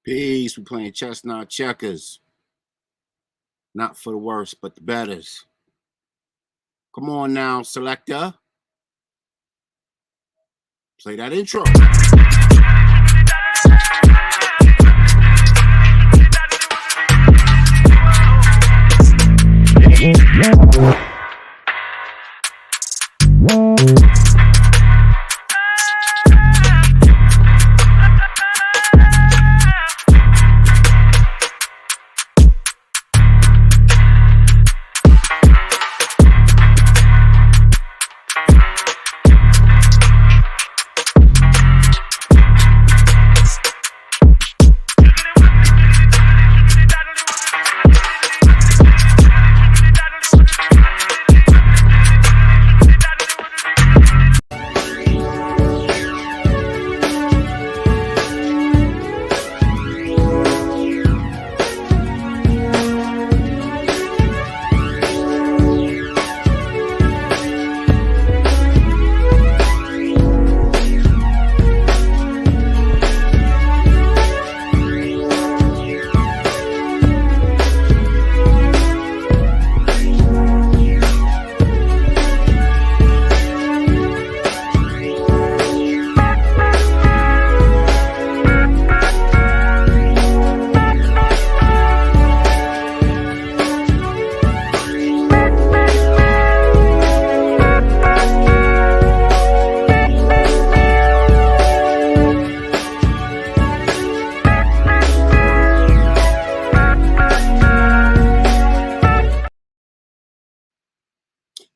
Peace. We playing chess, not checkers. Not for the worse, but the betters. Come on now, selector. Play that intro.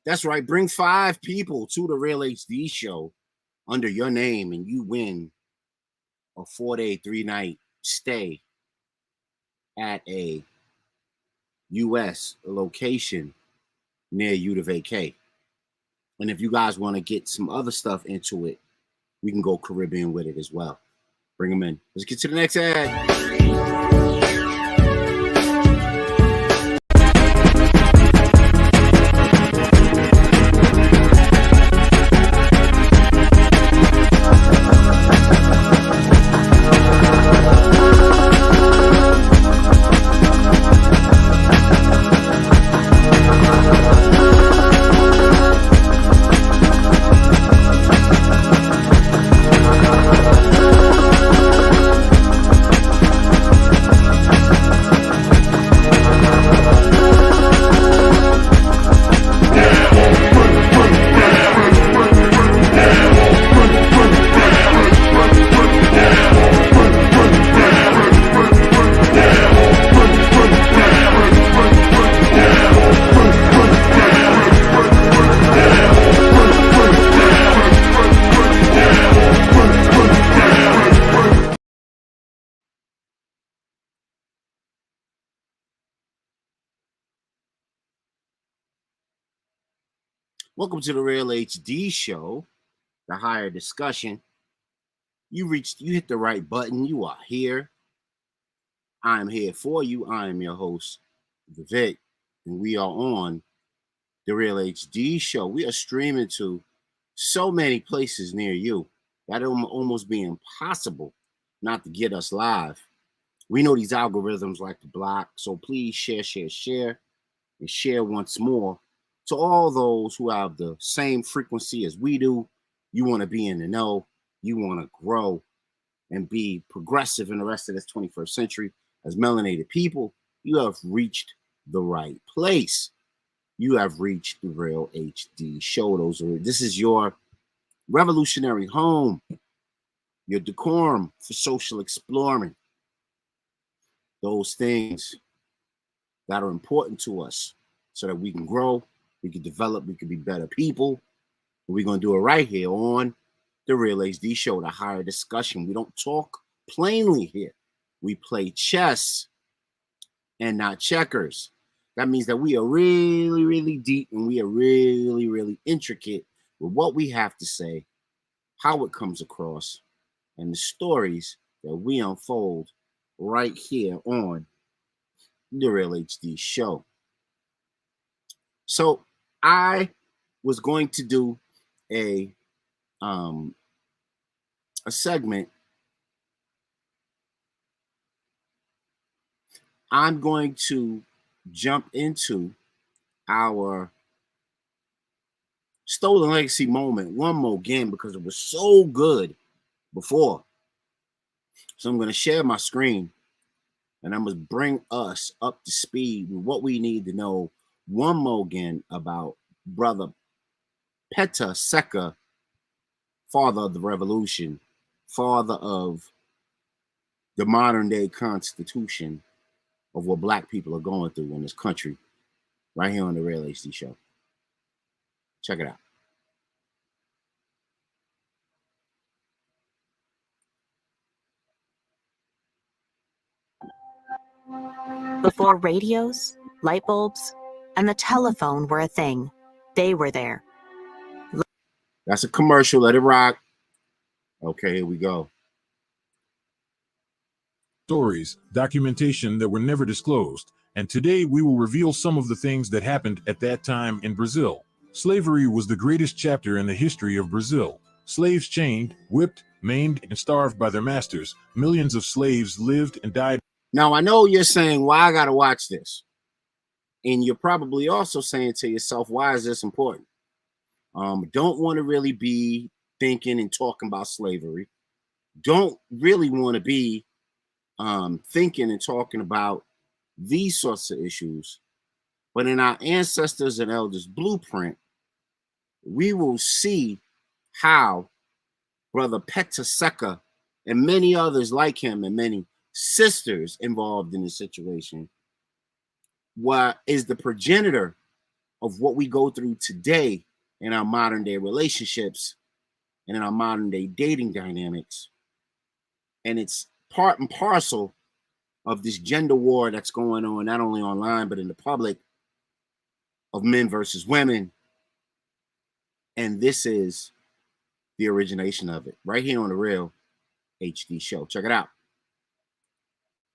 That's right. Bring 5 people to the Real HD show under your name, and you win a 4-day, 3-night stay at a U.S. location near you to vacate. And if you guys want to get some other stuff into it, we can go Caribbean with it as well. Bring them in. Let's get to the next ad. Welcome to the Real HD show, the higher discussion. You hit the right button. You are here. I'm here for you. I am your host, Vivek, and we are on the Real HD show. We are streaming to so many places near you that it'll almost be impossible not to get us live. We know these algorithms like to block, so please share, and share once more. To all those who have the same frequency as we do, you want to be in the know, you want to grow and be progressive in the rest of this 21st century as melanated people, you have reached the right place. You have reached the Real HD show. This is your revolutionary home, your decorum for social exploring. Those things that are important to us so that we can grow, we can develop, we can be better people. We're going to do it right here on the Real HD show, the higher discussion. We don't talk plainly here. We play chess and not checkers. That means that we are really, really deep and we are really, really intricate with what we have to say, how it comes across, and the stories that we unfold right here on the Real HD show. So I was going to do a segment I'm going to jump into our Stolen Legacy moment one more again because it was so good before. So I'm going to share my screen and I'm going to bring us up to speed with what we need to know one more again about Brother Peta Seca, father of the revolution, father of the modern day constitution of what black people are going through in this country, right here on the Real HD Show. Check it out. Before radios, light bulbs, and the telephone were a thing, they were there. That's a commercial. Let it rock. Okay, here we go. Stories, documentation that were never disclosed, and today we will reveal some of the things that happened at that time in Brazil. Slavery was the greatest chapter in the history of Brazil. Slaves chained, whipped, maimed, and starved by their masters. Millions of slaves lived and died. Now, I know you're saying, why I got to watch this? And you're probably also saying to yourself, why is this important? Don't want to really be thinking and talking about slavery. Don't really want to be thinking and talking about these sorts of issues. But in our ancestors and elders blueprint, we will see how Brother Peta Seca and many others like him and many sisters involved in the situation is the progenitor of what we go through today in our modern day relationships and in our modern day dating dynamics. And it's part and parcel of this gender war that's going on, not only online, but in the public, of men versus women. And this is the origination of it right here on the Real HD Show. Check it out.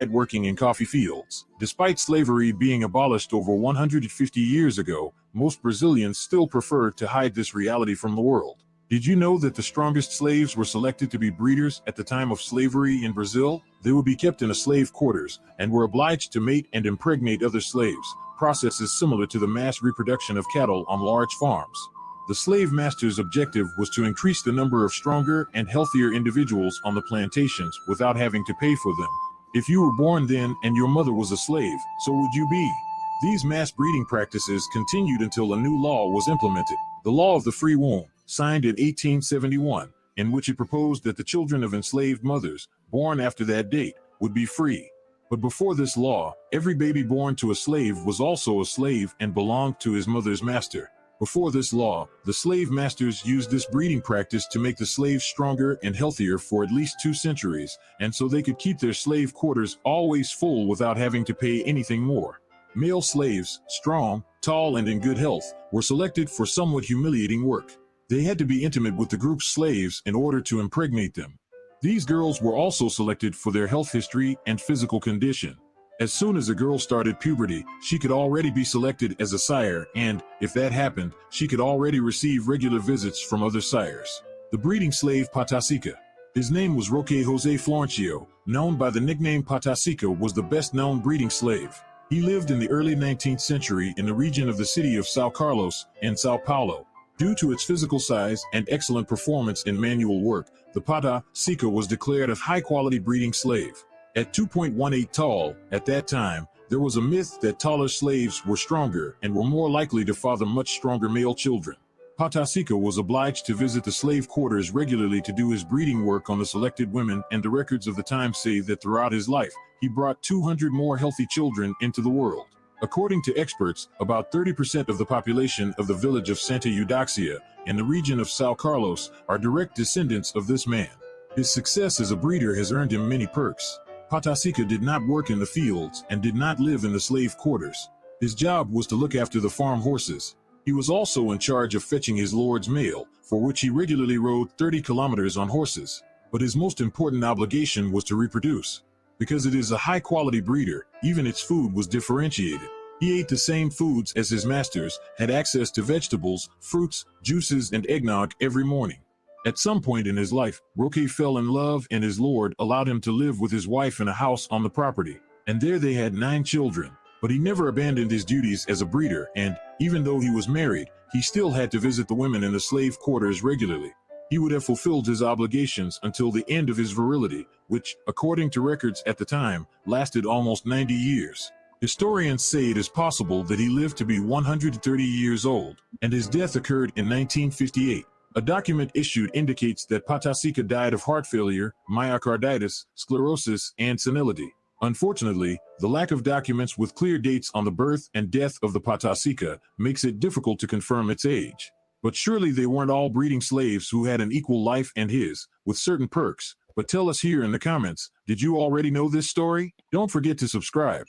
Working in coffee fields. Despite slavery being abolished over 150 years ago, most Brazilians still prefer to hide this reality from the world. Did you know that the strongest slaves were selected to be breeders at the time of slavery in Brazil? They would be kept in a slave quarters and were obliged to mate and impregnate other slaves, processes similar to the mass reproduction of cattle on large farms. The slave master's objective was to increase the number of stronger and healthier individuals on the plantations without having to pay for them. If you were born then and your mother was a slave, so would you be. These mass breeding practices continued until a new law was implemented, the Law of the Free Womb, signed in 1871, in which it proposed that the children of enslaved mothers, born after that date, would be free. But before this law, every baby born to a slave was also a slave and belonged to his mother's master. Before this law, the slave masters used this breeding practice to make the slaves stronger and healthier for at least 2 centuries, and so they could keep their slave quarters always full without having to pay anything more. Male slaves, strong, tall, and in good health, were selected for somewhat humiliating work. They had to be intimate with the group's slaves in order to impregnate them. These girls were also selected for their health history and physical condition. As soon as a girl started puberty, she could already be selected as a sire and, if that happened, she could already receive regular visits from other sires. The breeding slave Patasica. His name was Roque José Florencio, known by the nickname Patasica, was the best-known breeding slave. He lived in the early 19th century in the region of the city of São Carlos in São Paulo. Due to its physical size and excellent performance in manual work, the Patasica was declared a high-quality breeding slave. At 2.18 tall, at that time, there was a myth that taller slaves were stronger and were more likely to father much stronger male children. Patasica was obliged to visit the slave quarters regularly to do his breeding work on the selected women, and the records of the time say that throughout his life, he brought 200 more healthy children into the world. According to experts, about 30% of the population of the village of Santa Eudoxia in the region of São Carlos are direct descendants of this man. His success as a breeder has earned him many perks. Patasica did not work in the fields and did not live in the slave quarters. His job was to look after the farm horses. He was also in charge of fetching his lord's mail, for which he regularly rode 30 kilometers on horses. But his most important obligation was to reproduce. Because it is a high-quality breeder, even its food was differentiated. He ate the same foods as his masters, had access to vegetables, fruits, juices, and eggnog every morning. At some point in his life, Roque fell in love and his lord allowed him to live with his wife in a house on the property. and there they had 9 children. But he never abandoned his duties as a breeder, and, even though he was married, he still had to visit the women in the slave quarters regularly. He would have fulfilled his obligations until the end of his virility, which, according to records at the time, lasted almost 90 years. Historians say it is possible that he lived to be 130 years old, and his death occurred in 1958. A document issued indicates that Patasika died of heart failure, myocarditis, sclerosis, and senility. Unfortunately, the lack of documents with clear dates on the birth and death of the Patasika makes it difficult to confirm its age. But surely they weren't all breeding slaves who had an equal life and his, with certain perks. But tell us here in the comments, did you already know this story? Don't forget to subscribe.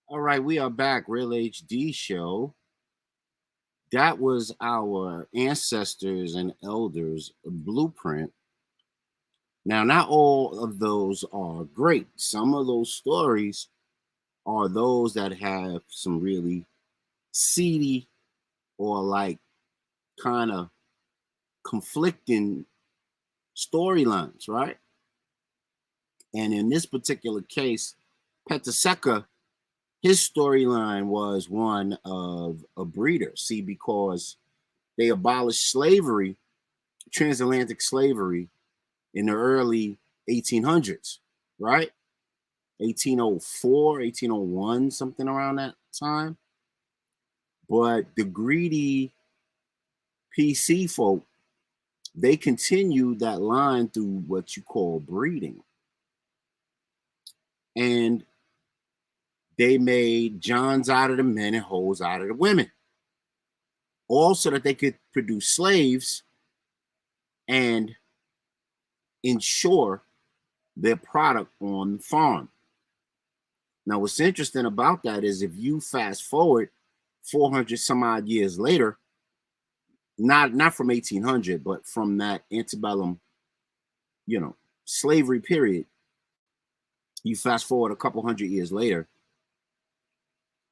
All right, we are back. Real HD show. That was our ancestors and elders blueprint. Now, not all of those are great. Some of those stories are those that have some really seedy or like kind of conflicting storylines, right? And in this particular case, Petaseka, his storyline was one of a breeder. See, because they abolished slavery, transatlantic slavery, in the early 1800s, right? 1804, 1801, something around that time. But the greedy PC folk, they continued that line through what you call breeding. And they made Johns out of the men and hoes out of the women, all so that they could produce slaves and ensure their product on the farm. Now, what's interesting about that is if you fast forward 400 some odd years later, not from 1800, but from that antebellum, slavery period, you fast forward a couple hundred years later,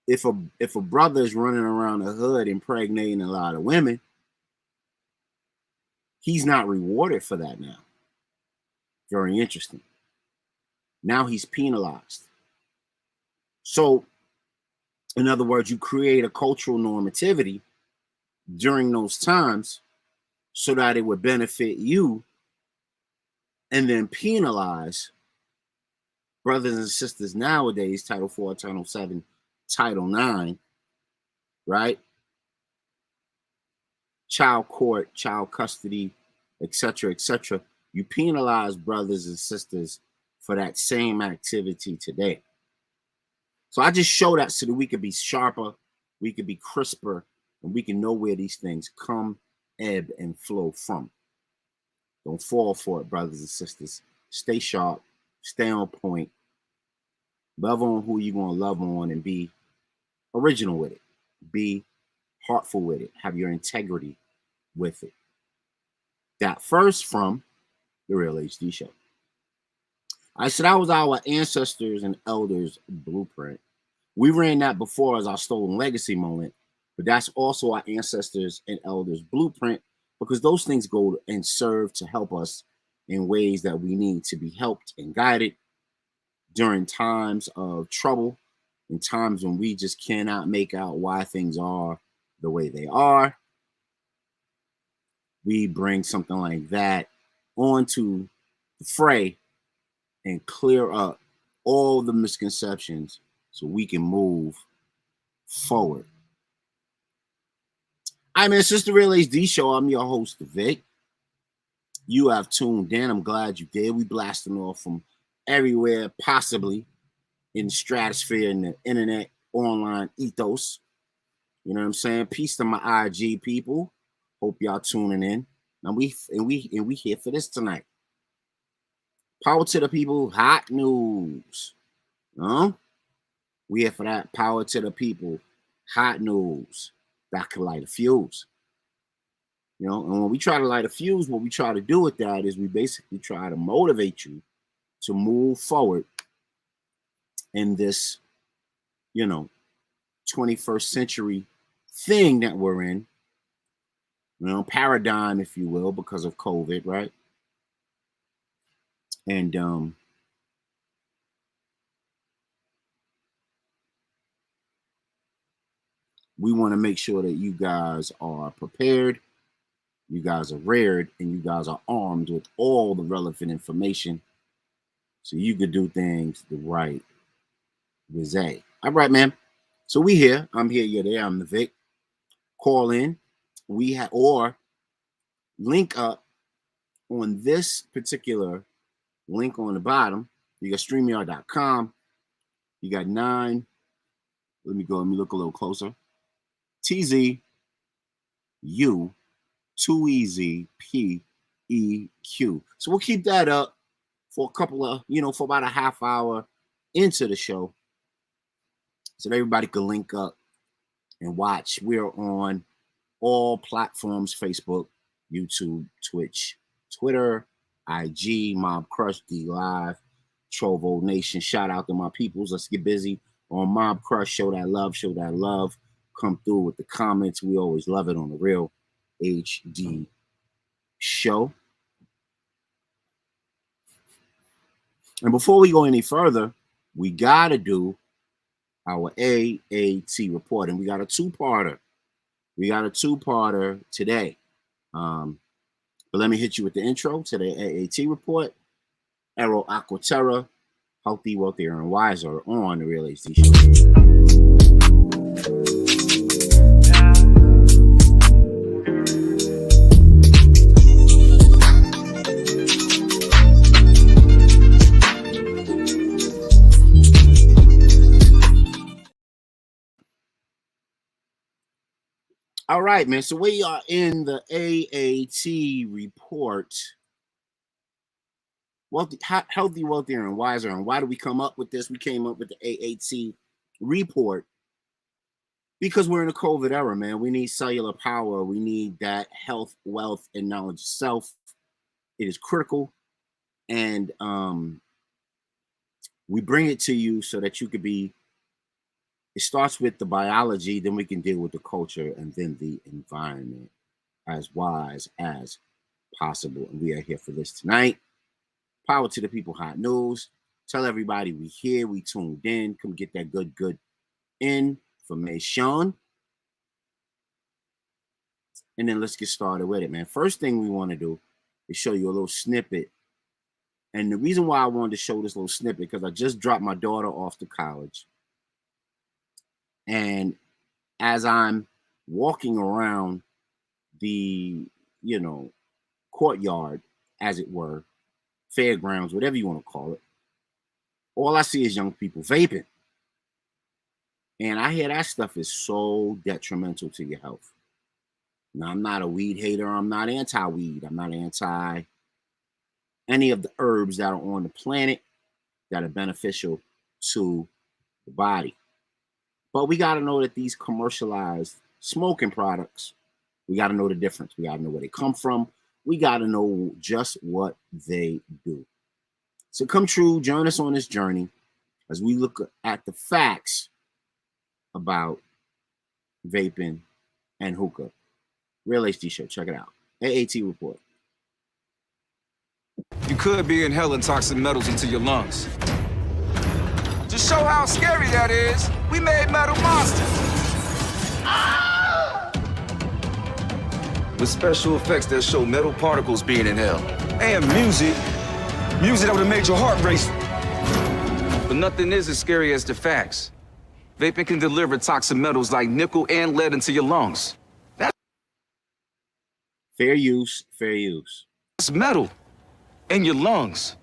if a brother is running around the hood impregnating a lot of women, he's not rewarded for that now. Very interesting. Now he's penalized. So, in other words, you create a cultural normativity during those times so that it would benefit you, and then penalize brothers and sisters nowadays, Title 4, Title 7, Title 9, right? Child court, child custody, etc., etc. You penalize brothers and sisters for that same activity today. So I just show that so that we could be sharper, we could be crisper, and we can know where these things come, ebb, and flow from. Don't fall for it, brothers and sisters. Stay sharp, stay on point, love on who you're going to love on, and be original with it. Be heartful with it. Have your integrity with it. That first from the Real HD Show. So that was our ancestors and elders blueprint. We ran that before as our stolen legacy moment, but that's also our ancestors and elders blueprint, because those things go and serve to help us in ways that we need to be helped and guided during times of trouble, in times when we just cannot make out why things are the way they are. We bring something like that onto the fray and clear up all the misconceptions so we can move forward. I'm in Sister Real HD Show. I'm your host, Vic. You have tuned in. I'm glad you did. We blasting off from everywhere possibly in the stratosphere and the internet online ethos. You know what I'm saying? Peace to my IG people. Hope y'all tuning in. Now we here for this tonight. Power to the people, hot news. We here for that. Power to the people, hot news. That can light a fuse. And when we try to light a fuse, what we try to do with that is we basically try to motivate you to move forward in this, 21st century thing that we're in, paradigm, if you will, because of COVID, right? And we want to make sure that you guys are prepared, you guys are reared, and you guys are armed with all the relevant information so you could do things the right way. All right, man. So we here. I'm here. You're there. I'm the Vic. Call in. We have or link up on this particular link on the bottom. You got StreamYard.com. You got 9. Let me look a little closer. TZU 2EZPEQ. So we'll keep that up for a couple of, for about a half hour into the show so that everybody can link up and watch. We're on all platforms: Facebook, YouTube, Twitch, Twitter, IG, Mob Crush, D Live, Trovo Nation. Shout out to my peoples. Let's get busy on Mob Crush. Show that love. Come through with the comments. We always love it on the Real HD Show. And before we go any further, we got to do our AAT report. And we got a two-parter. Today. But let me hit you with the intro to the AAT report. Aero Aquaterra, Healthy, Wealthier, and Wiser on the Real HD Show. All right, man. So we are in the AAT report. Healthy, Wealthier, and Wiser. And why do we come up with this? We came up with the AAT report because we're in a COVID era, man. We need cellular power. We need that health, wealth, and knowledge of self. It is critical. And we bring it to you so that you could be. It starts with the biology, then we can deal with the culture, and then the environment as wise as possible. And we are here for this tonight. Power to the people, hot news. Tell everybody we here, we tuned in. Come get that good information. And then let's get started with it, man. First thing we want to do is show you a little snippet. And the reason why I wanted to show this little snippet, because I just dropped my daughter off to college. And as I'm walking around the, courtyard, as it were, fairgrounds, whatever you want to call it, all I see is young people vaping. And I hear that stuff is so detrimental to your health. Now, I'm not a weed hater. I'm not anti-weed. I'm not anti any of the herbs that are on the planet that are beneficial to the body. But we got to know that these commercialized smoking products, we got to know the difference. We got to know where they come from. We got to know just what they do. So come true, join us on this journey as we look at the facts about vaping and hookah. Real HD Show, check it out. AAT report. You could be inhaling toxic metals into your lungs. To show how scary that is, we made metal monsters. With special effects that show metal particles being inhaled. And music that would have made your heart race. But nothing is as scary as the facts. Vaping can deliver toxic metals like nickel and lead into your lungs. That's fair use. It's metal in your lungs.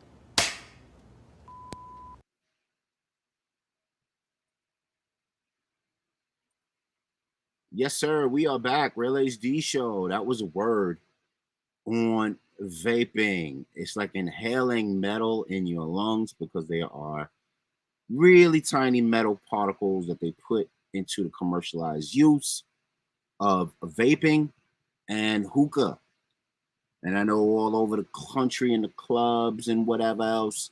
Yes, sir. We are back. Real HD Show. That was a word on vaping. It's like inhaling metal in your lungs because there are really tiny metal particles that they put into the commercialized use of vaping and hookah. And I know all over the country in the clubs and whatever else,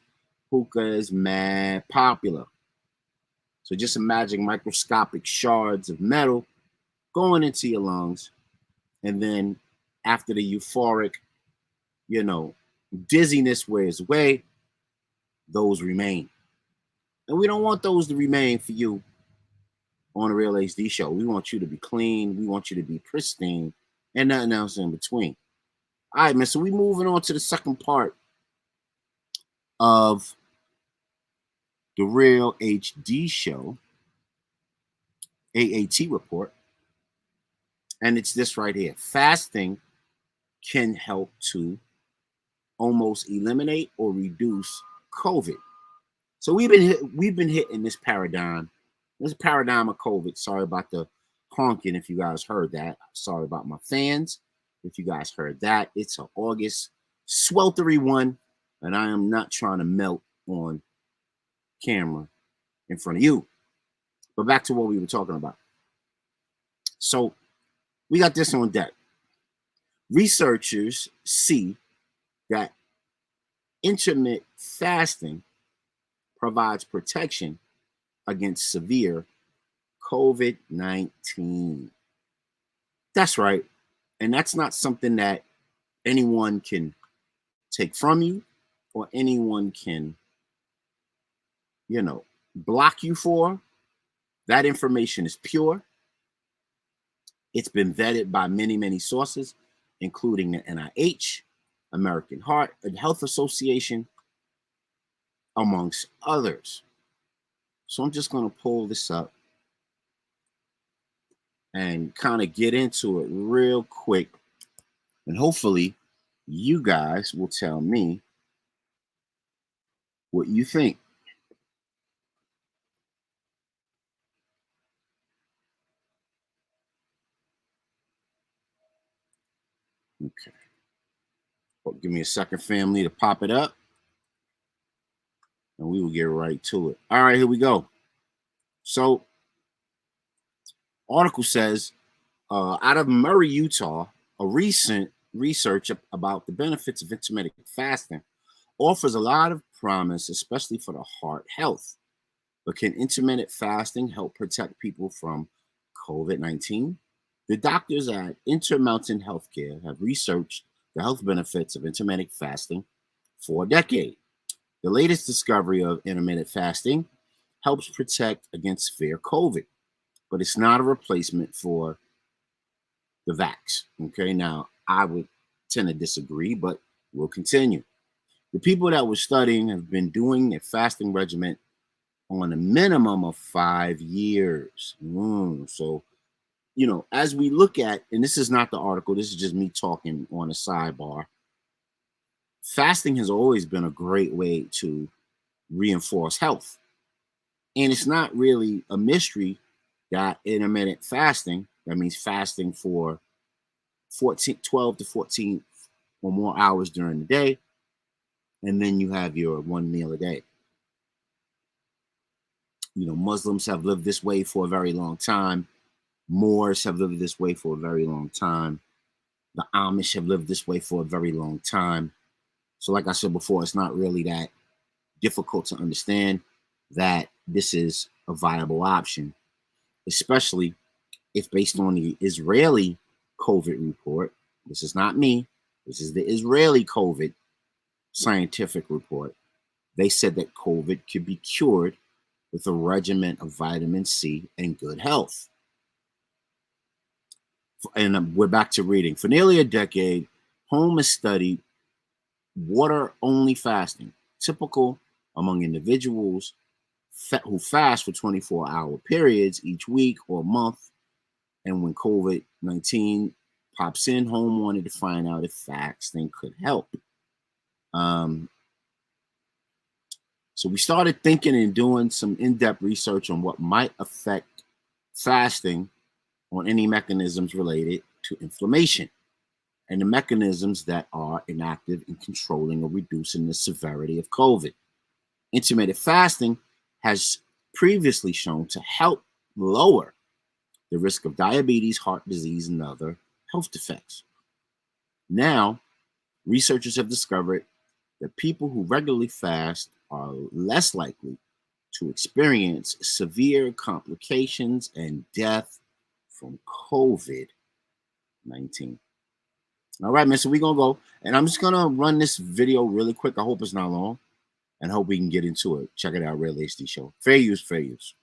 hookah is mad popular. So just imagine microscopic shards of metal going into your lungs. And then after the euphoric, dizziness wears away, those remain. And we don't want those to remain for you on the Real HD show. We want you to be clean. We want you to be pristine and nothing else in between. All right, man. So we moving on to the second part of the Real HD show, AAT report. And it's this right here. Fasting can help to almost eliminate or reduce COVID. So we've been hitting this paradigm of COVID. Sorry about the honking if you guys heard that. Sorry about my fans if you guys heard that. It's an August sweltery one, and I am not trying to melt on camera in front of you. But back to what we were talking about. So we got this on deck. Researchers see that intermittent fasting provides protection against severe COVID-19. That's right. And that's not something that anyone can take from you or anyone can, block you for. That information is pure. It's been vetted by many, many sources, including the NIH, American Heart and Health Association, amongst others. So I'm just going to pull this up and kind of get into it real quick. And hopefully you guys will tell me what you think. Okay. Well, give me a second, family, to pop it up. And we will get right to it. All right, here we go. So, article says, out of Murray, Utah, a recent research about the benefits of intermittent fasting offers a lot of promise, especially for the heart health. But can intermittent fasting help protect people from COVID-19? The doctors at Intermountain Healthcare have researched the health benefits of intermittent fasting for a decade. The latest discovery of intermittent fasting helps protect against severe COVID, but it's not a replacement for the vax. Okay, now I would tend to disagree, but we'll continue. The people that we're studying have been doing a fasting regimen on a minimum of 5 years. So, as we look at, and this is not the article, this is just me talking on a sidebar. Fasting has always been a great way to reinforce health. And it's not really a mystery that intermittent fasting, that means fasting for 12 to 14 or more hours during the day, and then you have your one meal a day. Muslims have lived this way for a very long time. Moors have lived this way for a very long time. The Amish have lived this way for a very long time. So like I said before, it's not really that difficult to understand that this is a viable option, especially if based on the Israeli COVID report. This is not me. This is the Israeli COVID scientific report. They said that COVID could be cured with a regimen of vitamin C and good health. And we're back to reading. For nearly a decade, Home has studied water-only fasting, typical among individuals who fast for 24-hour periods each week or month. And when COVID-19 pops in, Home wanted to find out if fasting could help. So we started thinking and doing some in-depth research on what might affect fasting on any mechanisms related to inflammation and the mechanisms that are inactive in controlling or reducing the severity of COVID. Intermittent fasting has previously shown to help lower the risk of diabetes, heart disease, and other health defects. Now, researchers have discovered that people who regularly fast are less likely to experience severe complications and death from COVID-19. All right, man, so we're going to go, and I'm just going to run this video really quick. I hope it's not long. and hope we can get into it. Check it out, Real HD Show. Fair use, fair use.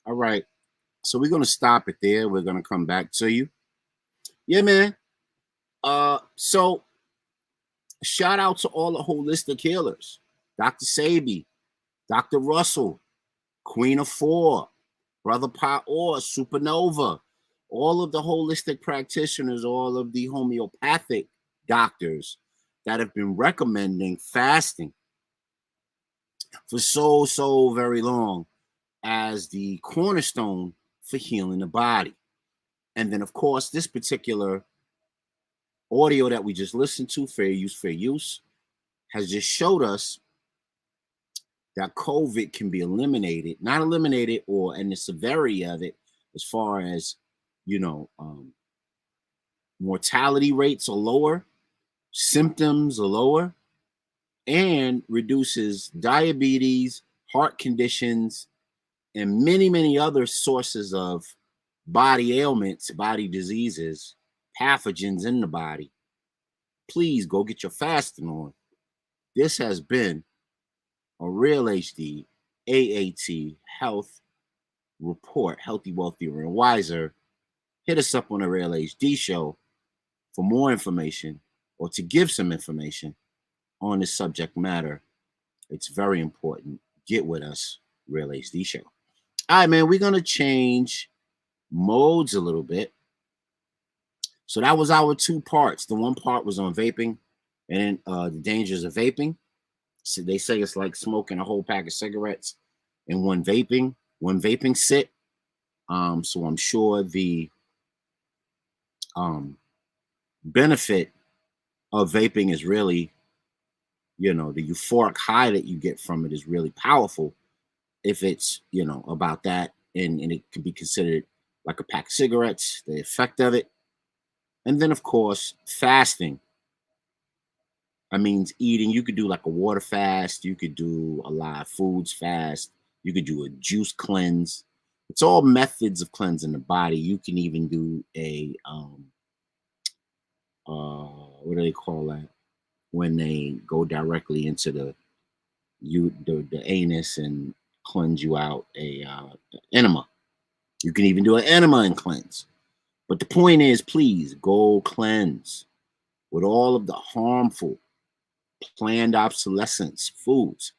All right. So we're gonna stop it there. We're gonna come back to you. Yeah, man. So shout out to all the holistic healers. Dr. Sabi, Dr. Russell, Queen of Four, Brother Pa Or, Supernova, all of the holistic practitioners, all of the homeopathic doctors that have been recommending fasting for so very long as the cornerstone for healing the body. And then, of course, this particular audio that we just listened to, fair use, has just showed us that COVID can be eliminated, not eliminated, and the severity of it, as far as, mortality rates are lower, symptoms are lower, and reduces diabetes, heart conditions, and many other sources of body ailments, body diseases, pathogens in the body. Please go get your fasting on. This has been a Real HD AAT Health Report, Healthy, Wealthier, and Wiser. Hit us up on the Real HD Show for more information or to give some information on this subject matter. It's very important. Get with us, Real HD Show. All right, man, we're going to change modes a little bit. So that was our two parts. The one part was on vaping and the dangers of vaping. So they say it's like smoking a whole pack of cigarettes in one vaping sit. So I'm sure the benefit of vaping is really, the euphoric high that you get from it is really powerful if it's, about that. And it can be considered like a pack of cigarettes, the effect of it. And then, of course, fasting. I mean, eating. You could do like a water fast. You could do a live foods fast. You could do a juice cleanse. It's all methods of cleansing the body. You can even do a, what do they call that? When they go directly into the anus and cleanse you out, enema. You can even do an enema and cleanse. But the point is, please go cleanse with all of the harmful planned obsolescence foods.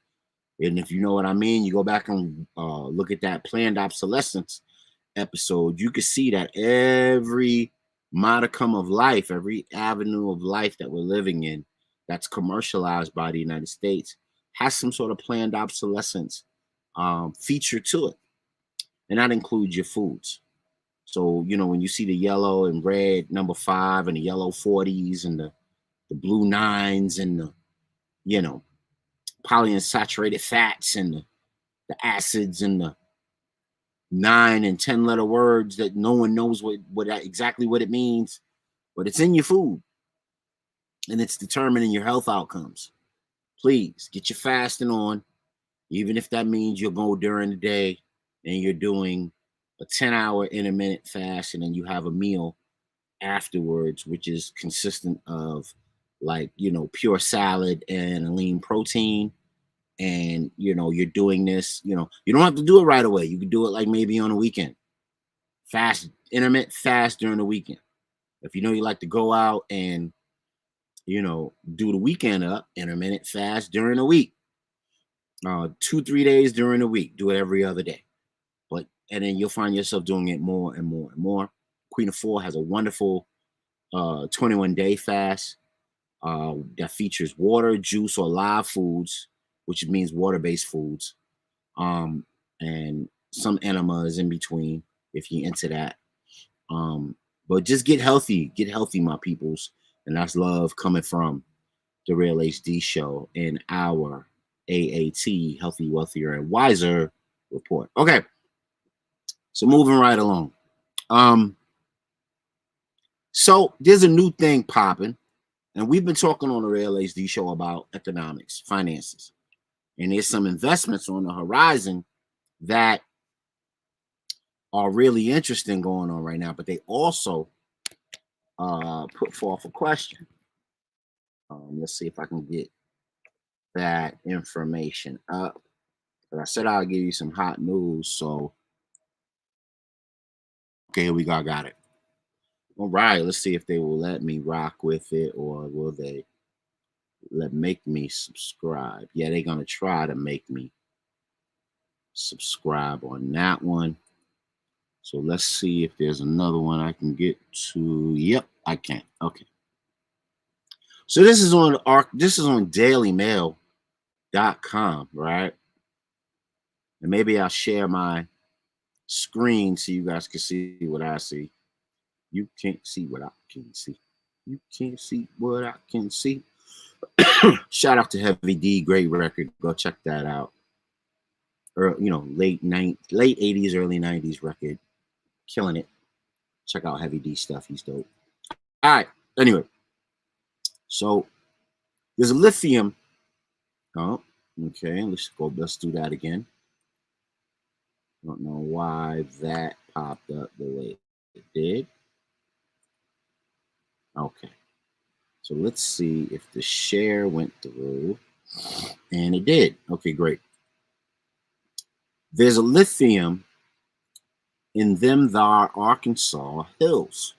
And if you know what I mean, you go back and look at that planned obsolescence episode, you can see that every modicum of life, every avenue of life that we're living in that's commercialized by the United States has some sort of planned obsolescence feature to it. And that includes your foods. So, when you see the yellow and red number 5 and the yellow 40s and the blue 9s and the, polyunsaturated fats and the acids and the 9 and 10 letter words that no one knows exactly what it means, but it's in your food and it's determining your health outcomes. Please get your fasting on, even if that means you'll go during the day and you're doing a 10-hour intermittent fast and then you have a meal afterwards, which is consistent of pure salad and a lean protein. And, you're doing this, you don't have to do it right away. You can do it like maybe on a weekend. Intermittent fast during the weekend. If you like to go out and, do the weekend up, intermittent fast during the week. 2-3 days during the week. Do it every other day. And then you'll find yourself doing it more and more and more. Queen of 4 has a wonderful 21-day fast that features water, juice, or live foods, which means water-based foods, and some enemas in between if you're into that. But just get healthy, my peoples. And that's love coming from the Real HD Show and our AAT, Healthy, Wealthier, and Wiser report. Okay, so moving right along. So there's a new thing popping, and we've been talking on the Real HD Show about economics, finances. And there's some investments on the horizon that are really interesting going on right now, but they also put forth a question. Let's see if I can get that information up. But I said I'll give you some hot news. So, okay, here we go. I got it. All right, let's see if they will let me rock with it, or will they make me subscribe? Yeah, they're gonna try to make me subscribe on that one. So let's see if there's another one I can get to. Yep, I can. Okay. So this is on dailymail.com, right? And maybe I'll share my screen so you guys can see what I see. You can't see what I can see. You can't see what I can see. Shout out to Heavy D, great record. Go check that out. Or late 80s, early 90s record, killing it. Check out Heavy D stuff. He's dope. All right. Anyway, so there's a lithium. Oh, okay. Let's do that again. Don't know why that popped up the way it did. Okay. So let's see if the share went through. And it did. Okay, great. There's a lithium in them thar Arkansas hills.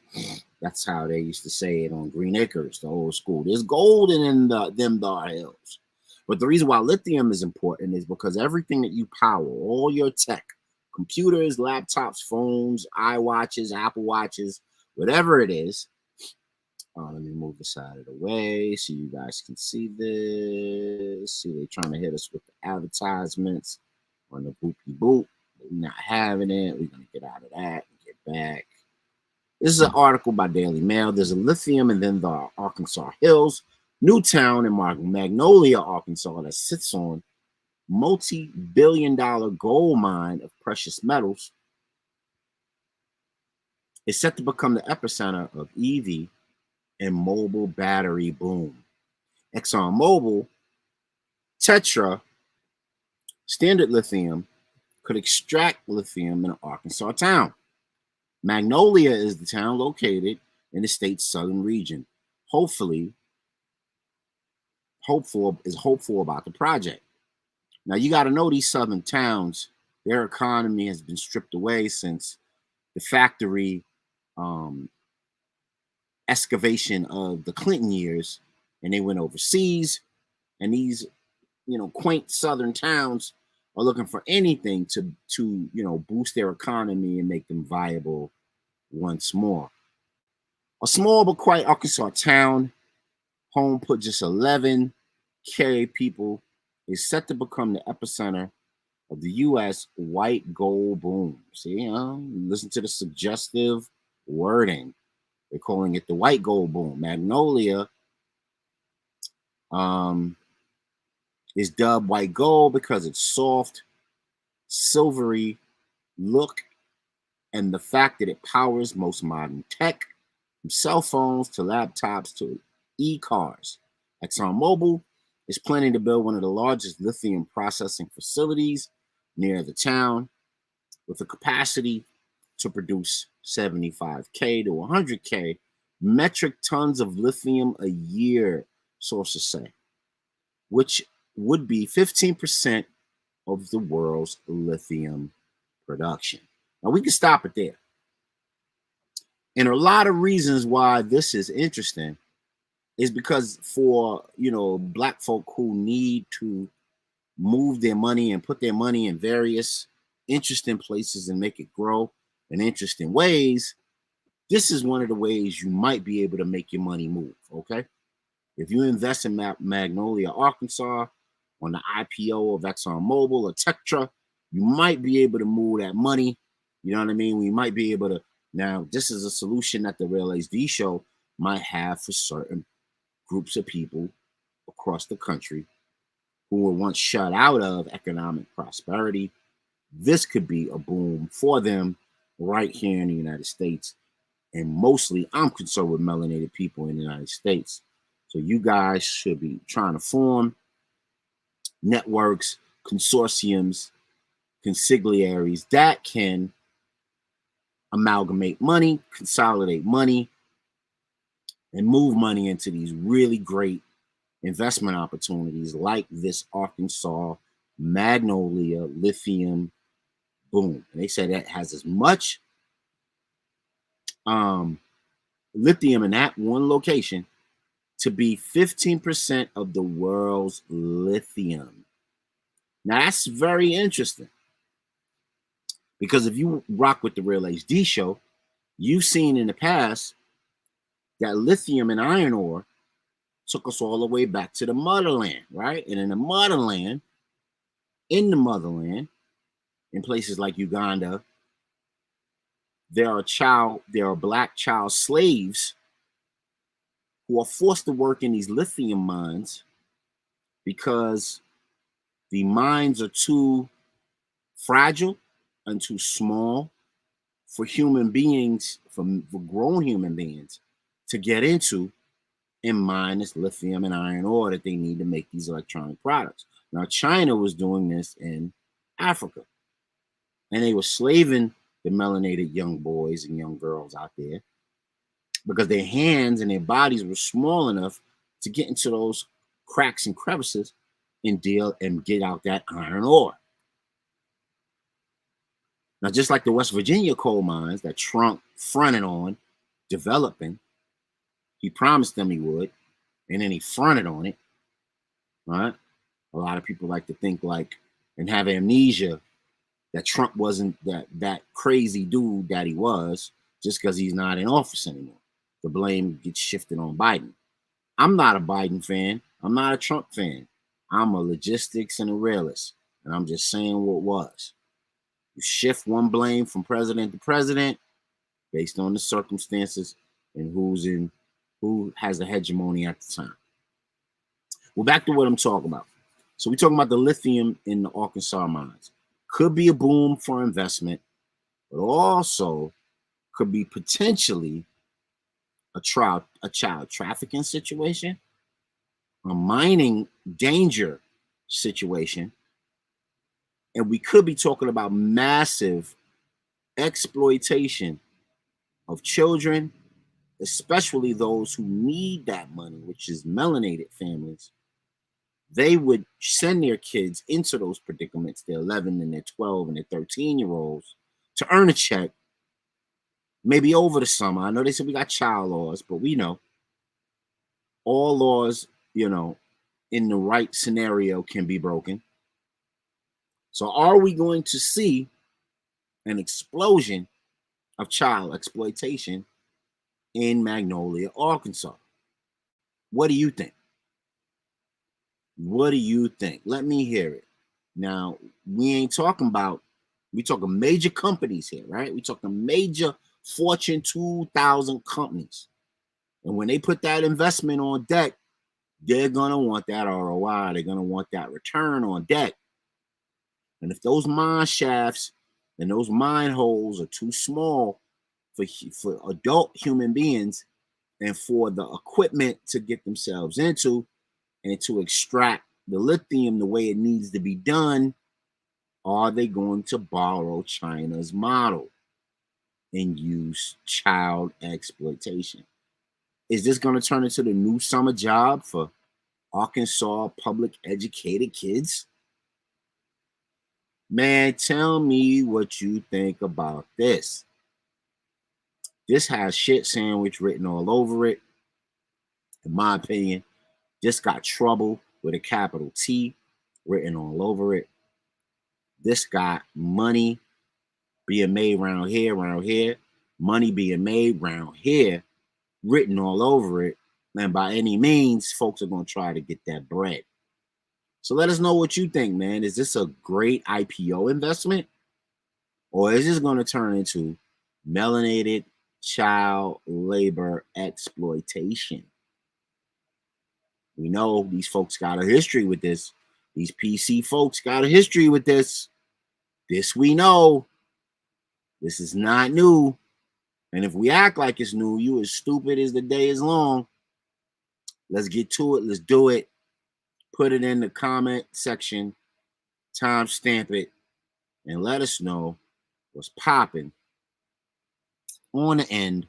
That's how they used to say it on Green Acres, the old school. There's gold in them thar hills. But the reason why lithium is important is because everything that you power, all your tech, computers, laptops, phones, iWatches, Apple Watches, whatever it is. Let me move this out of the way so you guys can see this. See, they're trying to hit us with the advertisements on the boopy boop. We're not having it. We're going to get out of that and get back. This is an article by Daily Mail. There's a lithium in the Arkansas hills, Newtown in Magnolia, Arkansas, that sits on multi-billion-dollar gold mine of precious metals. It's set to become the epicenter of EV and mobile battery boom. ExxonMobil, Tetra, Standard Lithium could extract lithium in an Arkansas town. Magnolia is the town located in the state's southern region. Hopeful about the project. Now you got to know these southern towns, their economy has been stripped away since the factory excavation of the Clinton years, and they went overseas. And these, quaint southern towns are looking for anything to boost their economy and make them viable once more. A small but quiet Arkansas town, home put just 11K people, is set to become the epicenter of the U.S. white gold boom. See, listen to the suggestive wording. They're calling it the white gold boom. Magnolia is dubbed white gold because it's soft, silvery look, and the fact that it powers most modern tech, from cell phones to laptops to e-cars. ExxonMobil is planning to build one of the largest lithium processing facilities near the town with a capacity to produce 75K to 100K metric tons of lithium a year, sources say, which would be 15% of the world's lithium production. Now we can stop it there. And a lot of reasons why this is interesting is because for, Black folk who need to move their money and put their money in various interesting places and make it grow in interesting ways, this is one of the ways you might be able to make your money move, okay? If you invest in Magnolia, Arkansas, on the IPO of ExxonMobil or Tetra, you might be able to move that money. You know what I mean? We might be able to. Now, this is a solution that the Real HD show might have for certain groups of people across the country who were once shut out of economic prosperity. This could be a boom for them right here in the United States. And mostly, I'm concerned with melanated people in the United States. So you guys should be trying to form networks, consortiums, consigliaries that can amalgamate money, consolidate money, and move money into these really great investment opportunities like this Arkansas Magnolia lithium boom. And they say that has as much lithium in that one location to be 15% of the world's lithium. Now that's very interesting, because if you rock with the Real HD show, you've seen in the past that lithium and iron ore took us all the way back to the motherland, right? And in the motherland, in places like Uganda, there are black child slaves who are forced to work in these lithium mines because the mines are too fragile and too small for human beings, for grown human beings, to get into and mine this lithium and iron ore that they need to make these electronic products. Now, China was doing this in Africa, and they were slaving the melanated young boys and young girls out there because their hands and their bodies were small enough to get into those cracks and crevices and deal and get out that iron ore. Now, just like the West Virginia coal mines that Trump fronted on developing, he promised them he would, and then he fronted on it, right? A lot of people like to think like and have amnesia that Trump wasn't that crazy dude that he was just because he's not in office anymore. The blame gets shifted on Biden. I'm not a Biden fan. I'm not a Trump fan. I'm a logistics and a realist, and I'm just saying what was. You shift one blame from president to president based on the circumstances and who has the hegemony at the time. Well, back to what I'm talking about. So we're talking about the lithium in the Arkansas mines. Could be a boom for investment, but also could be potentially a child trafficking situation, a mining danger situation, and we could be talking about massive exploitation of children, especially those who need that money, which is melanated families. They would send their kids into those predicaments, their 11 and their 12 and their 13-year-olds, to earn a check, maybe over the summer. I know they said we got child laws, but we know all laws, in the right scenario can be broken. So are we going to see an explosion of child exploitation in Magnolia, Arkansas? What do you think? What do you think? Let me hear it. Now, we talking major companies here, right? We talking major Fortune 2000 companies. And when they put that investment on deck, they're going to want that ROI. They're going to want that return on deck. And if those mine shafts and those mine holes are too small for adult human beings and for the equipment to get themselves into and to extract the lithium the way it needs to be done, are they going to borrow China's model and use child exploitation? Is this going to turn into the new summer job for Arkansas public educated kids? Man, tell me what you think about this. This has shit sandwich written all over it. In my opinion, this got trouble with a capital T written all over it. This got money being made around here, money being made around here, written all over it. And by any means, folks are going to try to get that bread. So let us know what you think, man. Is this a great IPO investment? Or is this going to turn into melanated child labor exploitation? We know these folks got a history with this. These PC folks got a history with this. This we know. This is not new. And if we act like it's new, you as stupid as the day is long. Let's get to it. Let's do it. Put it in the comment section. Timestamp it. And let us know what's popping on the end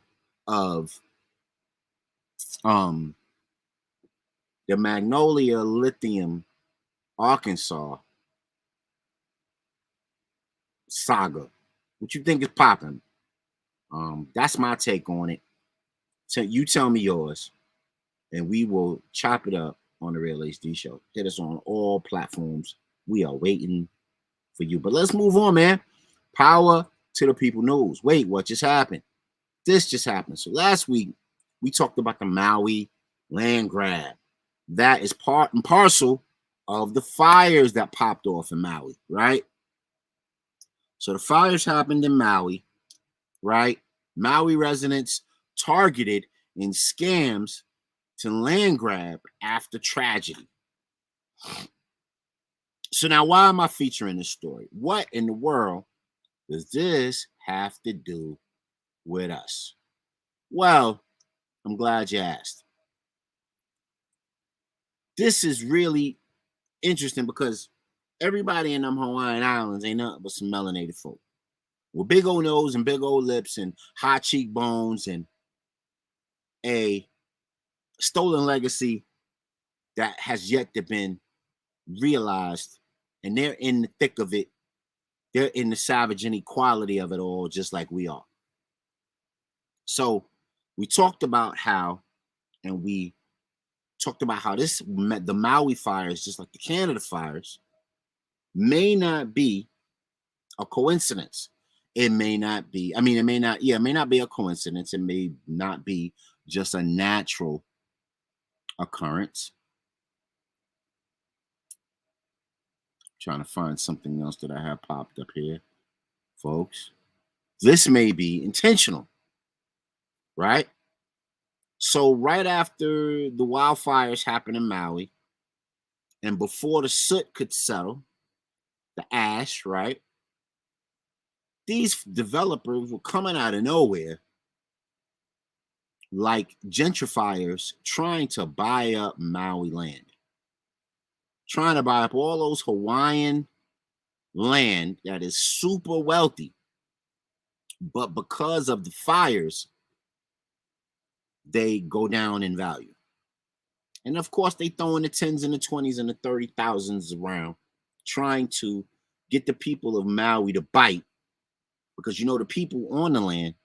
of the Magnolia Lithium Arkansas saga. What you think is popping? That's my take on it. So you tell me yours, and we will chop it up on the Real HD Show. Hit us on all platforms. We are waiting for you. But let's move on, man. Power to the people news. Wait, what just happened? This just happened. So last week, we talked about the Maui land grab. That is part and parcel of the fires that popped off in Maui, right? So the fires happened in Maui, right? Maui residents targeted in scams to land grab after tragedy. So now, why am I featuring this story? What in the world does this have to do with us? Well, I'm glad you asked. This is really interesting because everybody in them Hawaiian Islands ain't nothing but some melanated folk with big old nose and big old lips and high cheekbones and a stolen legacy that has yet to been realized. And they're in the thick of it. They're in the savage inequality of it all, just like we are. So we talked about how, and we talked about how the Maui fires, just like the Canada fires, may not be a coincidence. It may not be, it may not be a coincidence. It may not be just a natural occurrence. Trying to find something else that I have popped up here, folks. This may be intentional, right? So right after the wildfires happened in Maui, and before the soot could settle, the ash, right? These developers were coming out of nowhere like gentrifiers trying to buy up Maui land, trying to buy up all those Hawaiian land that is super wealthy. But because of the fires, they go down in value. And of course, they throw in the 10s and the 20s and the 30,000s around, trying to get the people of Maui to bite. Because the people on the land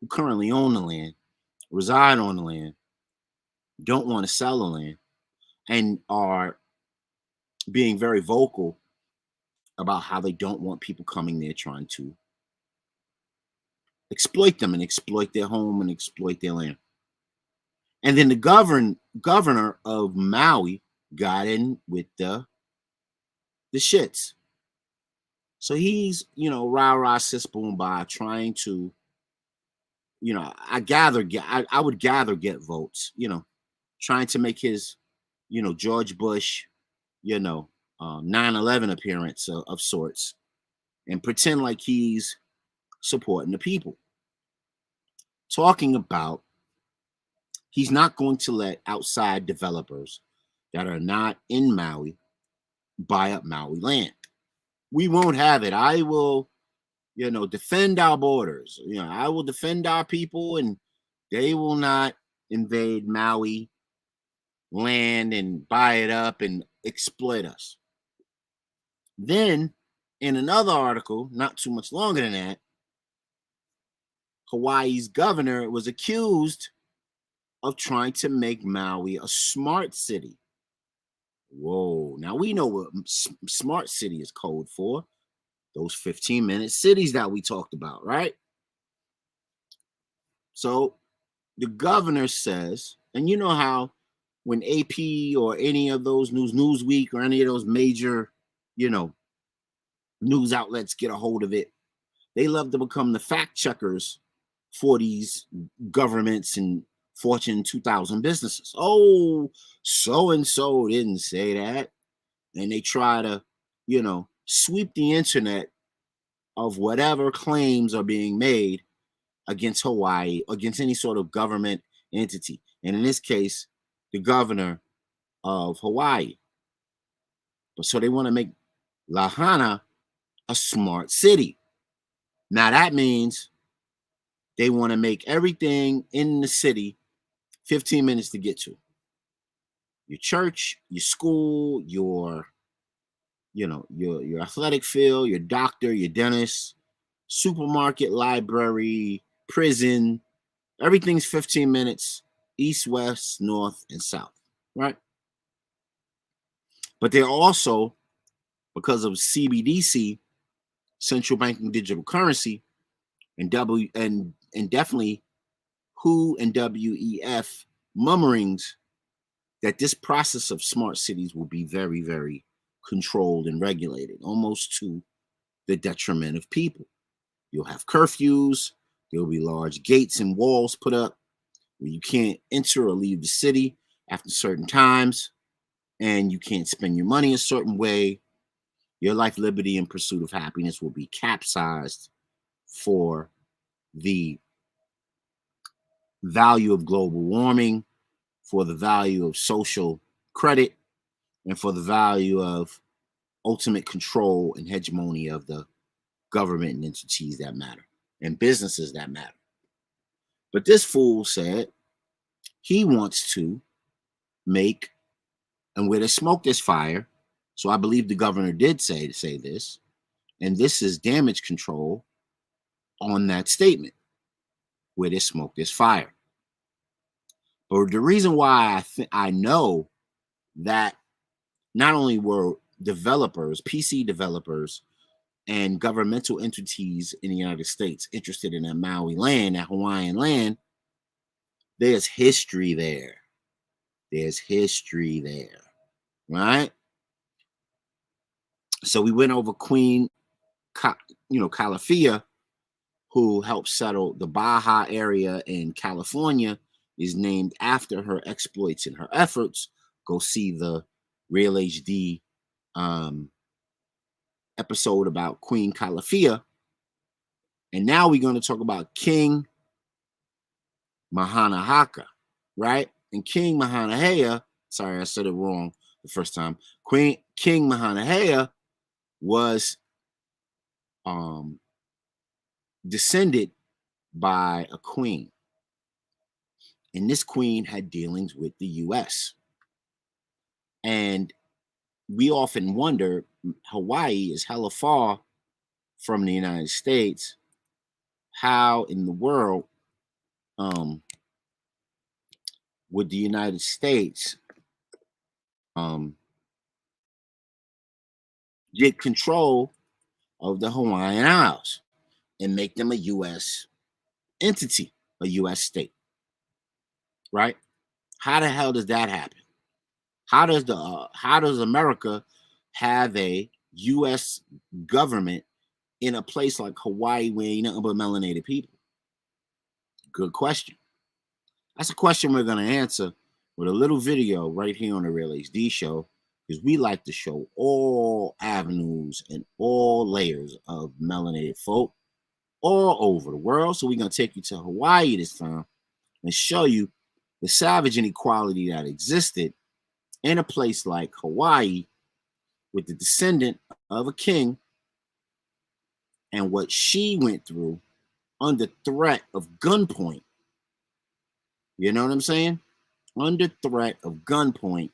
who currently own the land, reside on the land, don't want to sell the land, and are being very vocal about how they don't want people coming there trying to exploit them and exploit their home and exploit their land. And then the governor of Maui got in with the shits. So he's, rah sis boom bye, trying to, I would gather get votes, trying to make his, George Bush, 9/11 appearance of sorts, and pretend like he's supporting the people. Talking about he's not going to let outside developers that are not in Maui buy up Maui land. We won't have it. I will, defend our borders. I will defend our people, and they will not invade Maui land and buy it up and exploit us. Then, in another article, not too much longer than that, Hawaii's governor was accused of trying to make Maui a smart city. Whoa. Now we know what smart city is code for. Those 15-minute cities that we talked about, right? So the governor says, and you know how when AP or any of those Newsweek or any of those major, news outlets get a hold of it, they love to become the fact checkers for these governments and Fortune 2000 businesses. Oh, so and so didn't say that. And they try to, sweep the internet of whatever claims are being made against Hawaii, against any sort of government entity. And in this case, the governor of Hawaii. But so they want to make Lahaina a smart city. Now that means they want to make everything in the city 15 minutes to get to. Your church, your school, your athletic field, your doctor, your dentist, supermarket, library, prison, everything's 15 minutes, east, west, north, and south, right? But they're also, because of CBDC, central banking digital currency, and definitely WHO and WEF murmurings that this process of smart cities will be very, very controlled and regulated, almost to the detriment of people. You'll have curfews. There will be large gates and walls put up where you can't enter or leave the city after certain times, and you can't spend your money a certain way. Your life, liberty, and pursuit of happiness will be capsized for the value of global warming, for the value of social credit, and for the value of ultimate control and hegemony of the government and entities that matter and businesses that matter. But this fool said he wants to make, and where there's smoke, there's fire. So I believe the governor did say this, and this is damage control on that statement. Where there's smoke, there's fire. But the reason why I know that not only were developers, PC developers, and governmental entities in the United States interested in that Maui land, that Hawaiian land, there's history there. There's history there, right? So we went over Queen, Calafia, who helped settle the Baja area in California, is named after her exploits and her efforts. Go see the Real HD episode about Queen Calafia. And now we're going to talk about King Mahanahaka, right? And King Mahanahea, sorry, I said it wrong the first time. King Mahanahea was descended by a queen. And this queen had dealings with the U.S. And we often wonder, Hawaii is hella far from the United States. How in the world would the United States get control of the Hawaiian Isles and make them a U.S. entity, a U.S. state, right? How the hell does that happen? How does America have a U.S. government in a place like Hawaii where ain't nothing but melanated people? Good question. That's a question we're going to answer with a little video right here on the Real HD Show, because we like to show all avenues and all layers of melanated folk all over the world. So we're going to take you to Hawaii this time and show you the savage inequality that existed in a place like Hawaii with the descendant of a king and what she went through under threat of gunpoint. You know what I'm saying? Under threat of gunpoint,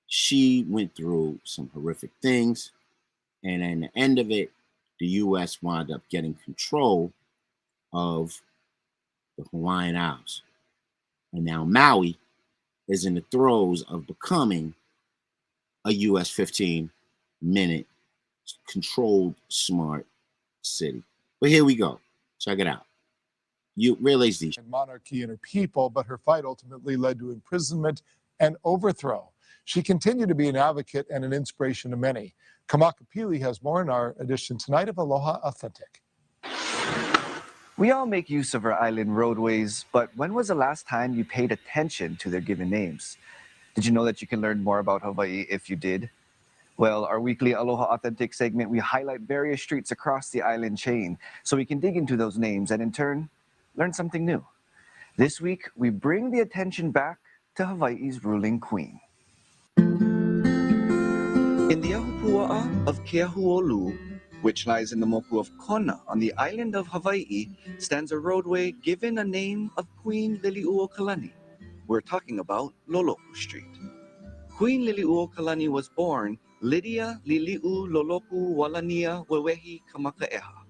she went through some horrific things. And at the end of it, the U.S. wound up getting control of the Hawaiian Isles. And now Maui is in the throes of becoming a U.S. 15-minute controlled smart city. But here we go. Check it out. You realize these monarchy and her people, but her fight ultimately led to imprisonment and overthrow. She continued to be an advocate and an inspiration to many. Kamaka Pili has more in our edition tonight of Aloha Authentic. We all make use of our island roadways, but when was the last time you paid attention to their given names? Did you know that you can learn more about Hawaii if you did? Well, our weekly Aloha Authentic segment, we highlight various streets across the island chain so we can dig into those names and in turn, learn something new. This week, we bring the attention back to Hawaii's ruling queen. In the ahupua'a of Keahuolu, which lies in the moku of Kona on the island of Hawaii, stands a roadway given a name of Queen Liliuokalani. We're talking about Loloku Street. Queen Liliuokalani was born Lydia Liliu Loloku Walania Wewehi Kamakaeha.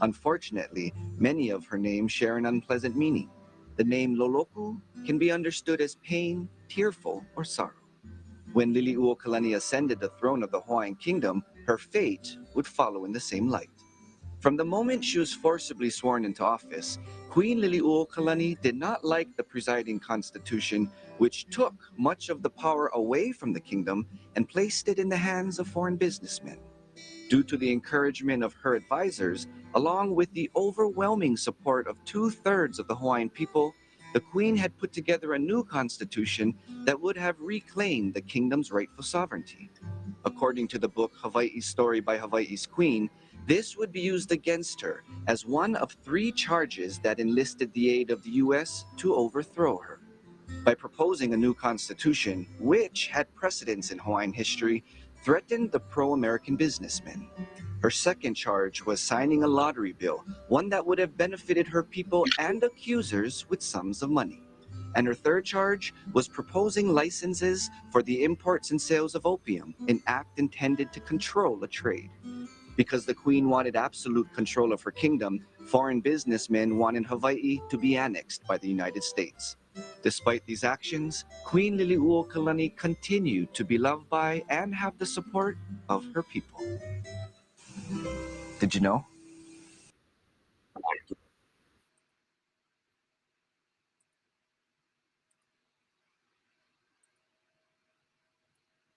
Unfortunately, many of her names share an unpleasant meaning. The name Loloku can be understood as pain, tearful, or sorrow. When Liliuokalani ascended the throne of the Hawaiian kingdom, her fate would follow in the same light. From the moment she was forcibly sworn into office, Queen Liliuokalani did not like the presiding constitution, which took much of the power away from the kingdom and placed it in the hands of foreign businessmen. Due to the encouragement of her advisors, along with the overwhelming support of 2/3 of the Hawaiian people, the Queen had put together a new constitution that would have reclaimed the kingdom's rightful sovereignty. According to the book Hawaii's Story by Hawaii's Queen, this would be used against her as one of 3 charges that enlisted the aid of the U.S. to overthrow her. By proposing a new constitution, which had precedence in Hawaiian history, threatened the pro-American businessmen. Her second charge was signing a lottery bill, one that would have benefited her people and accusers with sums of money. And her third charge was proposing licenses for the imports and sales of opium, an act intended to control the trade. Because the Queen wanted absolute control of her kingdom, foreign businessmen wanted Hawaii to be annexed by the United States. Despite these actions, Queen Liliuokalani continued to be loved by and have the support of her people. Did you know?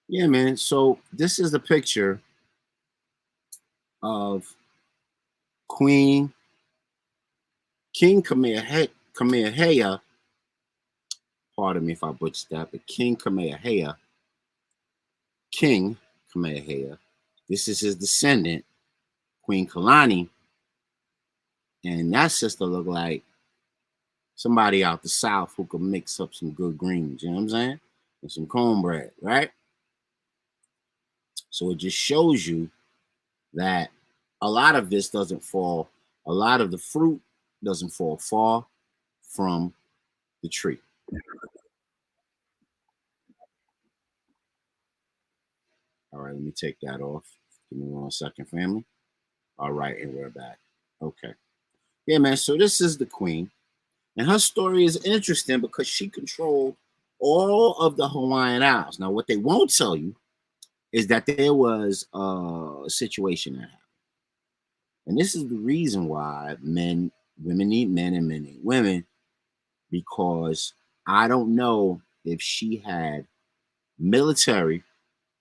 Yeah, man. So this is the picture of Queen King Kamehameha. Pardon me if I butchered that, but King Kamehameha. King Kamehameha. This is his descendant, Queen Kalani. And that sister looked like somebody out the South who could mix up some good greens, you know what I'm saying? And some cornbread, right? So it just shows you that a lot of this doesn't fall, a lot of the fruit doesn't fall far from the tree. All right, let me take that off. Give me 1 second, family. All right, and we're back. Okay. Yeah, man. So this is the queen. And her story is interesting because she controlled all of the Hawaiian Islands. Now, what they won't tell you is that there was a situation that happened. And this is the reason why women need men and men need women, because I don't know if she had military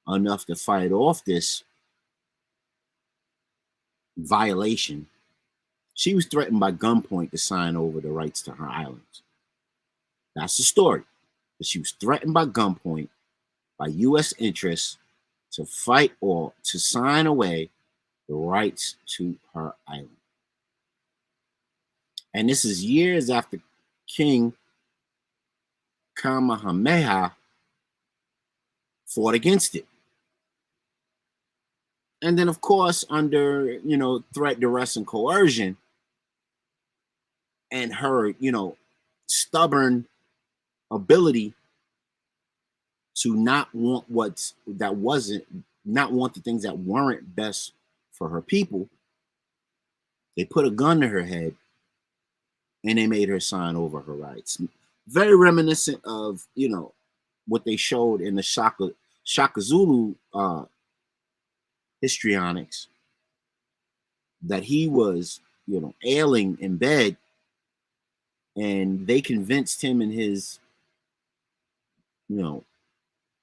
enough to fight off this violation. She was threatened by gunpoint to sign over the rights to her islands. That's the story. But she was threatened by gunpoint by U.S. interests to fight or to sign away the rights to her island. And this is years after King Kamehameha fought against it. And then, of course, under, threat, duress, and coercion, and her, stubborn ability to not want not want the things that weren't best for her people, they put a gun to her head and they made her sign over her rights. Very reminiscent of, what they showed in the Shaka Zulu histrionics, that he was, ailing in bed, and they convinced him and his,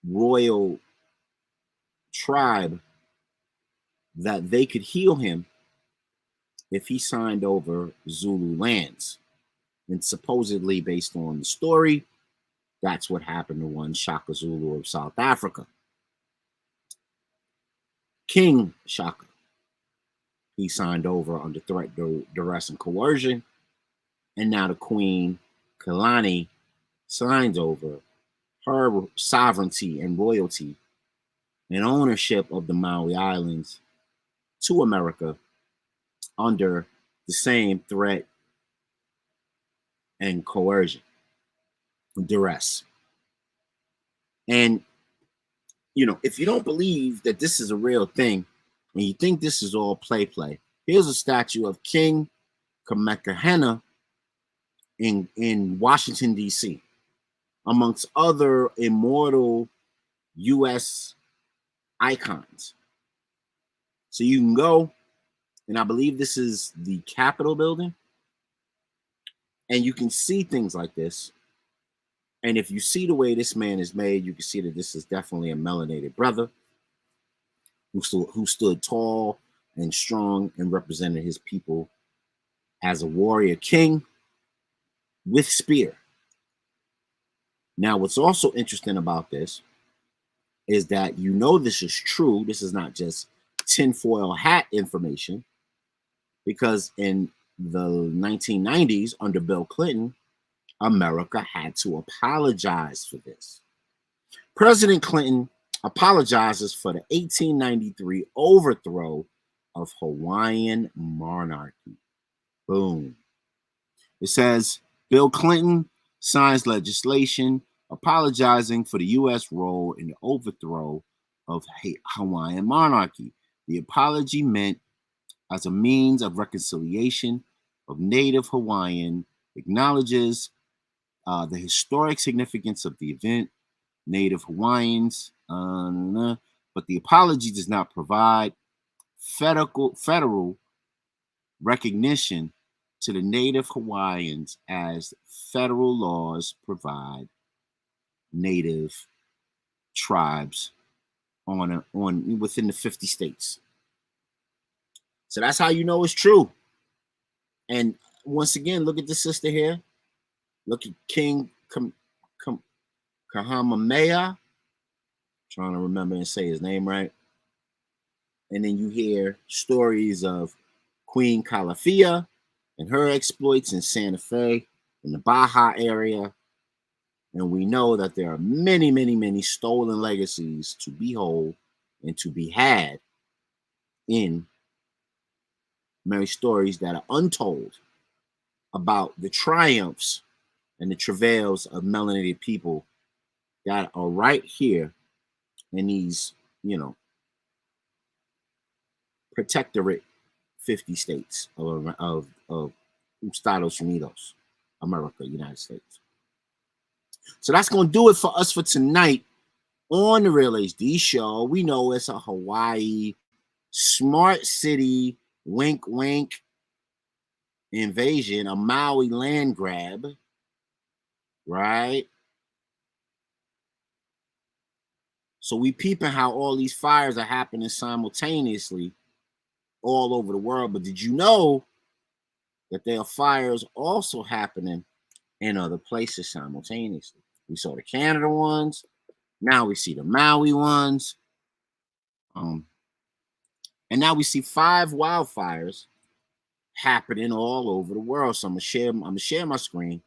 royal tribe that they could heal him if he signed over Zulu lands. And supposedly, based on the story, that's what happened to one Shaka Zulu of South Africa. King Shaka. He signed over under threat, duress, and coercion. And now the Queen Kalani signs over her sovereignty and royalty and ownership of the Maui Islands to America under the same threat and coercion, duress. And, if you don't believe that this is a real thing and you think this is all play, here's a statue of King Kamehameha in Washington, D.C., amongst other immortal U.S. icons. So you can go, and I believe this is the Capitol building. And you can see things like this. And if you see the way this man is made, you can see that this is definitely a melanated brother who stood tall and strong and represented his people as a warrior king with spear. Now, what's also interesting about this is that this is true. This is not just tinfoil hat information, because in the 1990s, under Bill Clinton, America had to apologize for this. President Clinton apologizes for the 1893 overthrow of Hawaiian monarchy. Boom. It says Bill Clinton signs legislation apologizing for the U.S. role in the overthrow of Hawaiian monarchy. The apology meant as a means of reconciliation of Native Hawaiian, acknowledges the historic significance of the event, Native Hawaiians, but the apology does not provide federal recognition to the Native Hawaiians as federal laws provide Native tribes on within the 50 states. So that's how you know it's true. And once again, look at the sister here. Look at King Kamehameha. Trying to remember and say his name right. And then you hear stories of Queen Calafia and her exploits in Santa Fe, in the Baja area. And we know that there are many, many, many stolen legacies to behold and to be had in many stories that are untold about the triumphs and the travails of melanated people that are right here in these, protectorate 50 states of Estados Unidos, America, United States. So that's going to do it for us for tonight on the Real HD Show. We know it's a Hawaii smart city, wink, wink, invasion, a Maui land grab, right? So we peeping how all these fires are happening simultaneously all over the world. But did you know that there are fires also happening in other places simultaneously? We saw the Canada ones. Now we see the Maui ones. And now we see 5 wildfires happening all over the world. So I'm gonna share my screen,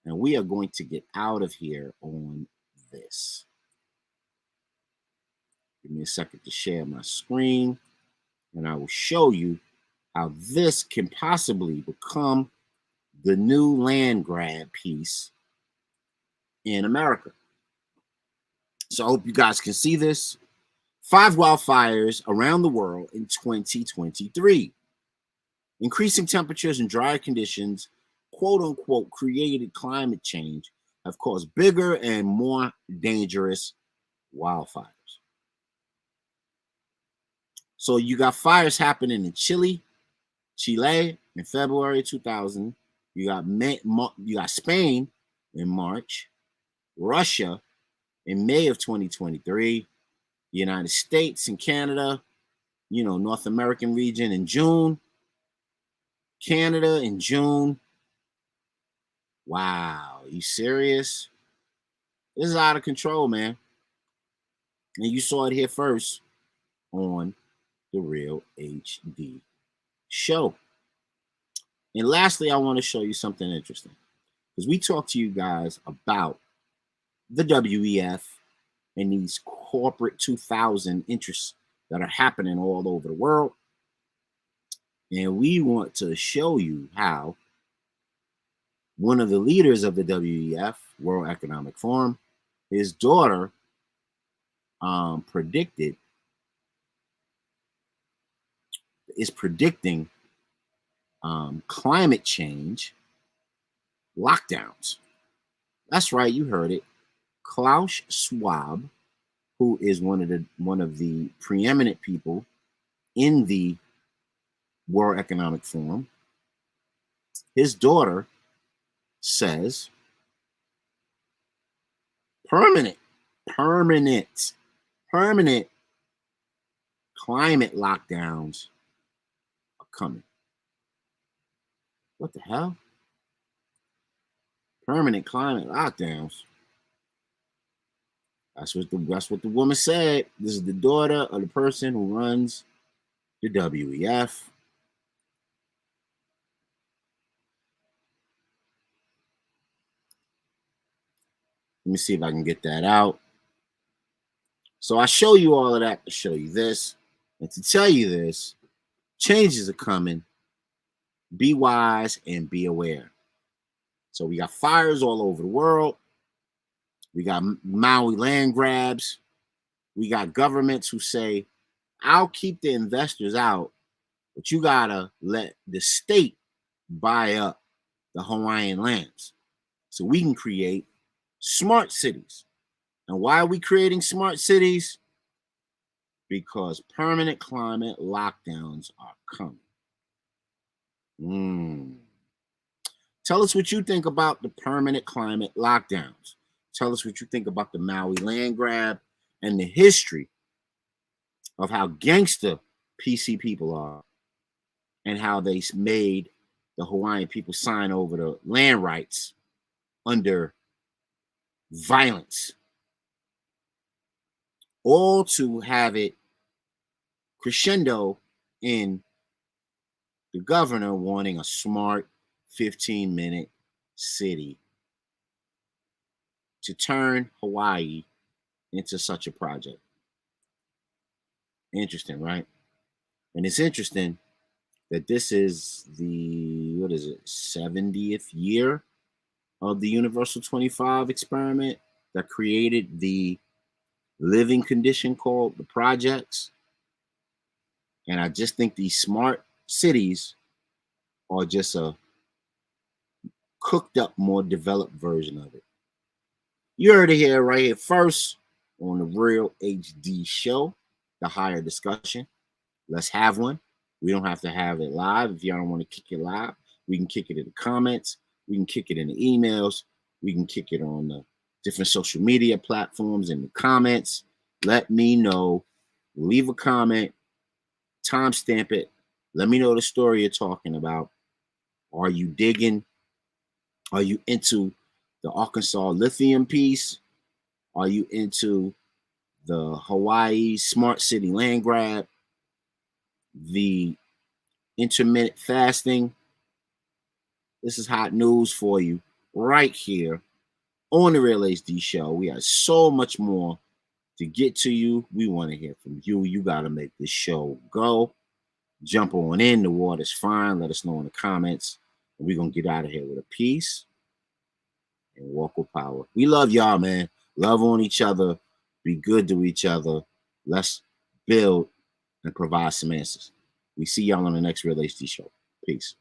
and we are going to get out of here on this. Give me a second to share my screen, and I will show you how this can possibly become the new land grab piece in America. So I hope you guys can see this. 5 wildfires around the world in 2023. Increasing temperatures and drier conditions, quote unquote, created climate change have caused bigger and more dangerous wildfires. So you got fires happening in Chile in February 2000. You got Spain in March, Russia in May of 2023, the United States and Canada, North American region in June, Canada in June. Wow, you serious? This is out of control, man. And you saw it here first on the Real HD Show. And lastly, I want to show you something interesting, because we talked to you guys about the WEF and these corporate 2000 interests that are happening all over the world. And we want to show you how one of the leaders of the WEF, World Economic Forum, his daughter is predicting climate change lockdowns. That's right, you heard it. Klaus Schwab, who is one of the preeminent people in the World Economic Forum, his daughter says permanent climate lockdowns are coming. What the hell? Permanent climate lockdowns. That's what the woman said. This is the daughter of the person who runs the WEF. Let me see if I can get that out. So I show you all of that to show you this. And to tell you this, changes are coming. Be wise and be aware. So we got fires all over the world. We got Maui land grabs. We got governments who say, I'll keep the investors out, but you gotta let the state buy up the Hawaiian lands so we can create smart cities. And why are we creating smart cities? Because permanent climate lockdowns are coming. Tell us what you think about the permanent climate lockdowns. Tell us what you think about the Maui land grab and the history of how gangster PC people are and how they made the Hawaiian people sign over the land rights under violence, all to have it crescendo in the governor wanting a smart 15-minute city to turn Hawaii into such a project. Interesting, right? And it's interesting that this is the, 70th year of the Universal 25 experiment that created the living condition called the projects. And I just think these smart cities are just a cooked up, more developed version of it. You heard it here, right here first on the Real HD Show, the higher discussion. Let's have one. We don't have to have it live. If y'all don't want to kick it live, we can kick it in the comments. We can kick it in the emails. We can kick it on the different social media platforms in the comments. Let me know. Leave a comment. Timestamp it. Let me know the story you're talking about. Are you digging? Are you into the Arkansas lithium piece? Are you into the Hawaii smart city land grab? The intermittent fasting? This is hot news for you right here on the Real HD Show. We have so much more to get to you. We want to hear from you. You got to make this show go. Jump on in. The water's fine. Let us know in the comments. And we're going to get out of here with a peace and walk with power. We love y'all, man. Love on each other. Be good to each other. Let's build and provide some answers. We see y'all on the next Real HD Show. Peace.